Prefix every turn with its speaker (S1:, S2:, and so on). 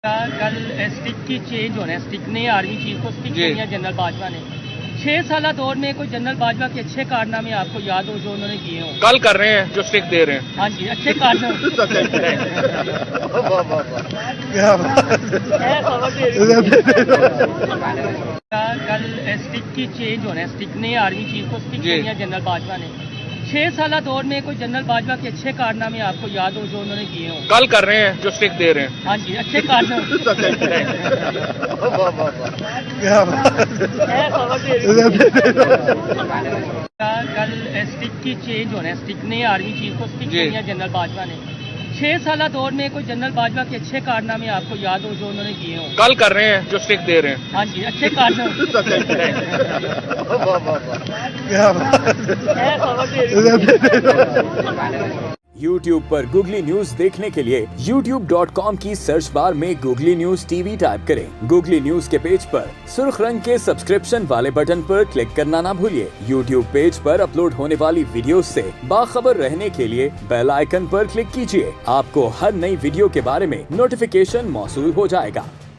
S1: कल स्टिक की चेंज होना है। स्टिक ने आर्मी चीफ को स्टिक
S2: जी।
S1: दिया जनरल बाजवा ने। 6 साल दौर में कोई जनरल बाजवा के अच्छे कारनामे आपको याद हो जो उन्होंने किए हों?
S2: कल कर रहे हैं जो स्टिक दे रहे हैं।
S1: हाँ जी, अच्छे कारनामे। कल स्टिक की चेंज होना है। स्टिक ने आर्मी चीफ को स्टिक
S2: जी।
S1: दिया जनरल बाजवा ने। 6 साल दौर में कोई जनरल बाजवा के अच्छे कारनामे आपको याद हो जो उन्होंने किए हों?
S2: कल कर रहे हैं जो स्टिक दे रहे हैं।
S1: हाँ जी, अच्छे कारनामे। कल स्टिक की चेंज होना है। स्टिक ने आर्मी चीफ को स्टिक
S2: जी।
S1: दिया जनरल बाजवा ने। 6 साल दौर में कोई जनरल बाजवा के अच्छे कारनामे आपको याद हो जो उन्होंने किए हों?
S2: कल कर रहे हैं जो स्टिक दे रहे हैं।
S1: हाँ जी, अच्छे कारनामे।
S3: YouTube पर गूगली न्यूज देखने के लिए youtube.com की सर्च बार में गूगली न्यूज टीवी टाइप करें। गूगली न्यूज के पेज पर सुर्ख रंग के सब्सक्रिप्शन वाले बटन पर क्लिक करना ना भूलिए। YouTube पेज पर अपलोड होने वाली वीडियोस से बाखबर रहने के लिए बेल आइकन पर क्लिक कीजिए। आपको हर नई वीडियो के बारे में नोटिफिकेशन मौसूल हो जाएगा।